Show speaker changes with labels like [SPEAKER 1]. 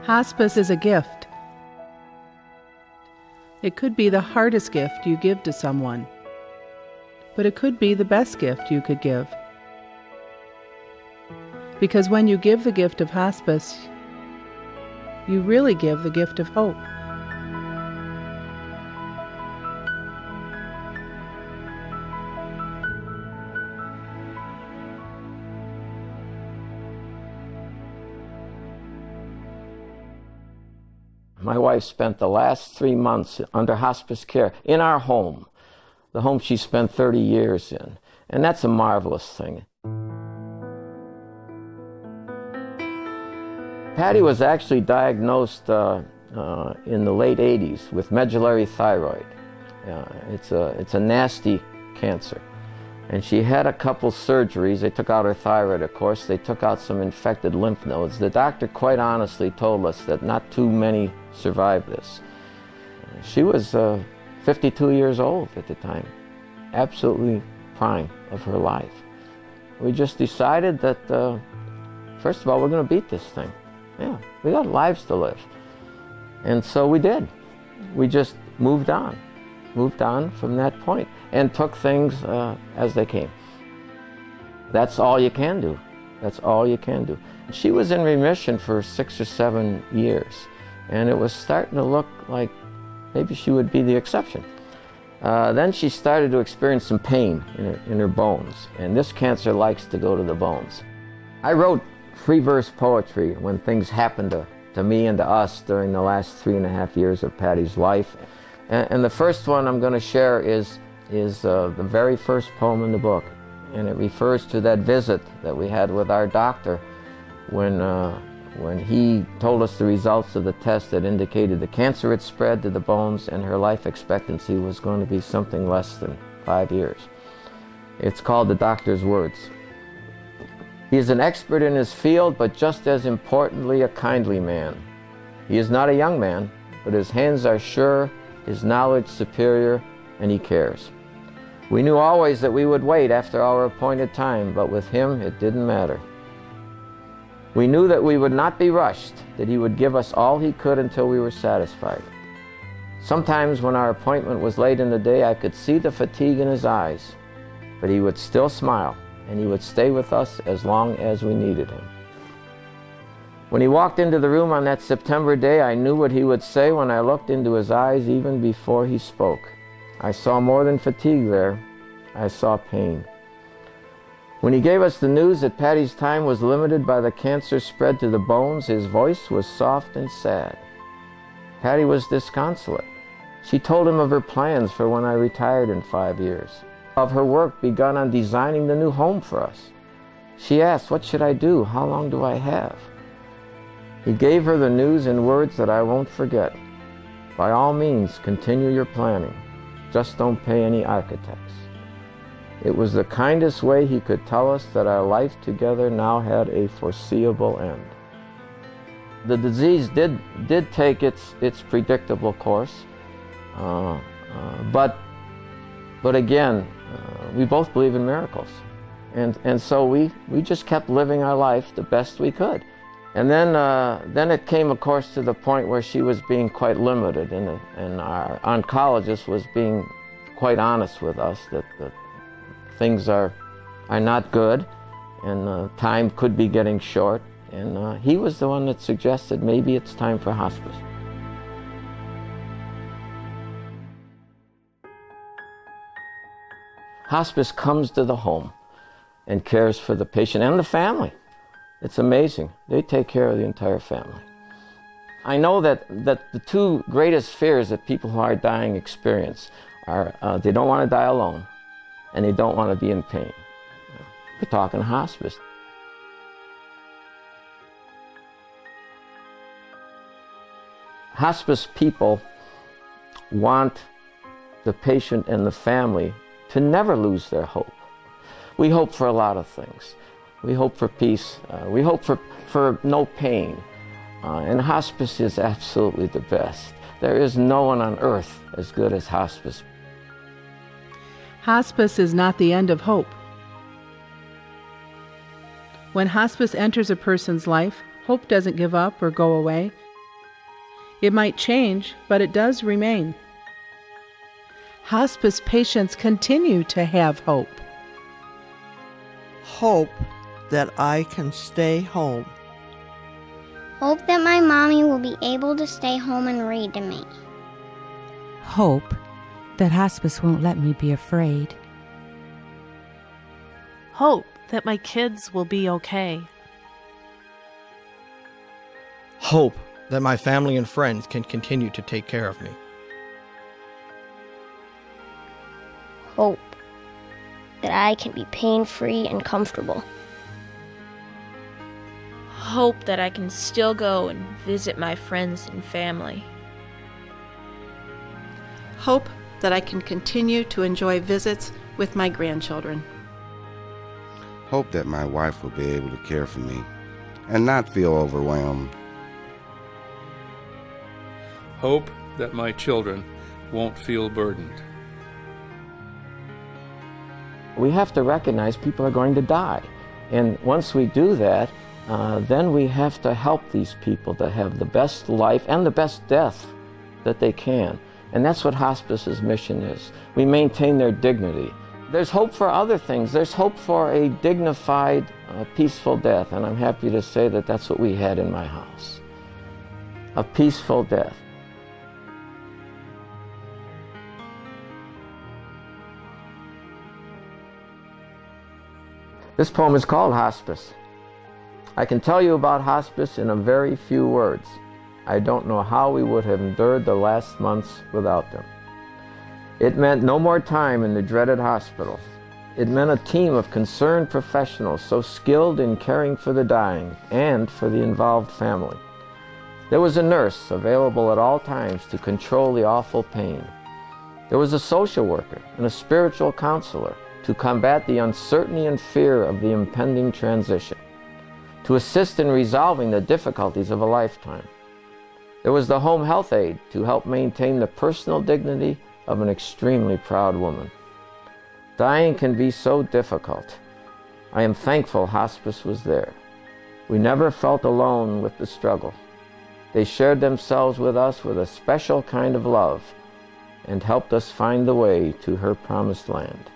[SPEAKER 1] Hospice is a gift. It could be the hardest gift you give to someone, but it could be the best gift you could give. Because when you give the gift of hospice, you really give the gift of hope.
[SPEAKER 2] My wife spent the last 3 months under hospice care in our home, the home she spent 30 years in. And that's a marvelous thing. Patty was actually diagnosed in the late 80s with medullary thyroid. It's a nasty cancer. And she had a couple surgeries. They took out her thyroid, of course. They took out some infected lymph nodes. The doctor quite honestly told us that not too many survived this. She was 52 years old at the time, absolutely prime of her life. We just decided that, first of all, we're going to beat this thing. Yeah, we got lives to live. And so we did. We just moved on from that point and took things as they came. That's all you can do. That's all you can do. She was in remission for 6 or 7 years, and it was starting to look like maybe she would be the exception. Then she started to experience some pain in her bones, and this cancer likes to go to the bones. I wrote free verse poetry when things happened to me and to us during the last 3.5 years of Patty's life. And the first one I'm going to share is the very first poem in the book, and it refers to that visit that we had with our doctor when he told us the results of the test that indicated the cancer had spread to the bones and her life expectancy was going to be something less than 5 years. It's called The Doctor's Words. He is an expert in his field, but just as importantly, a kindly man. He is not a young man, but his hands are sure, his knowledge superior, and he cares. We knew always that we would wait after our appointed time, but with him it didn't matter. We knew that we would not be rushed, that he would give us all he could until we were satisfied. Sometimes when our appointment was late in the day, I could see the fatigue in his eyes, but he would still smile, and he would stay with us as long as we needed him. When he walked into the room on that September day, I knew what he would say when I looked into his eyes even before he spoke. I saw more than fatigue there. I saw pain. When he gave us the news that Patty's time was limited by the cancer spread to the bones, his voice was soft and sad. Patty was disconsolate. She told him of her plans for when I retired in 5 years, of her work begun on designing the new home for us. She asked, "What should I do? How long do I have?" He gave her the news in words that I won't forget. "By all means, continue your planning. Just don't pay any architects." It was the kindest way he could tell us that our life together now had a foreseeable end. The disease did take its predictable course, but again, we both believe in miracles, and so we just kept living our life the best we could. And then it came, of course, to the point where she was being quite limited, and our oncologist was being quite honest with us that things are not good, and time could be getting short. And he was the one that suggested maybe it's time for hospice. Hospice comes to the home and cares for the patient and the family. It's amazing. They take care of the entire family. I know that the two greatest fears that people who are dying experience are they don't want to die alone, and they don't want to be in pain. We're talking hospice. Hospice people want the patient and the family to never lose their hope. We hope for a lot of things. We hope for peace. We hope for no pain. And hospice is absolutely the best. There is no one on earth as good as hospice.
[SPEAKER 1] Hospice is not the end of hope. When hospice enters a person's life, Hope doesn't give up or go away. It might change, but it does remain. Hospice patients continue to have hope.
[SPEAKER 3] Hope that I can stay home.
[SPEAKER 4] Hope that my mommy will be able to stay home and read to me.
[SPEAKER 5] Hope that hospice won't let me be afraid.
[SPEAKER 6] Hope that my kids will be okay.
[SPEAKER 7] Hope that my family and friends can continue to take care of me.
[SPEAKER 8] Hope that I can be pain-free and comfortable.
[SPEAKER 9] Hope that I can still go and visit my friends and family.
[SPEAKER 10] Hope that I can continue to enjoy visits with my grandchildren.
[SPEAKER 11] Hope that my wife will be able to care for me and not feel overwhelmed.
[SPEAKER 12] Hope that my children won't feel burdened.
[SPEAKER 2] We have to recognize people are going to die. And once we do that, then we have to help these people to have the best life and the best death that they can. And that's what hospice's mission is. We maintain their dignity. There's hope for other things. There's hope for a dignified, peaceful death. And I'm happy to say that that's what we had in my house. A peaceful death. This poem is called Hospice. I can tell you about hospice in a very few words. I don't know how we would have endured the last months without them. It meant no more time in the dreaded hospital. It meant a team of concerned professionals so skilled in caring for the dying and for the involved family. There was a nurse available at all times to control the awful pain. There was a social worker and a spiritual counselor to combat the uncertainty and fear of the impending transition, to assist in resolving the difficulties of a lifetime. There was the home health aide to help maintain the personal dignity of an extremely proud woman. Dying can be so difficult. I am thankful hospice was there. We never felt alone with the struggle. They shared themselves with us with a special kind of love and helped us find the way to her promised land.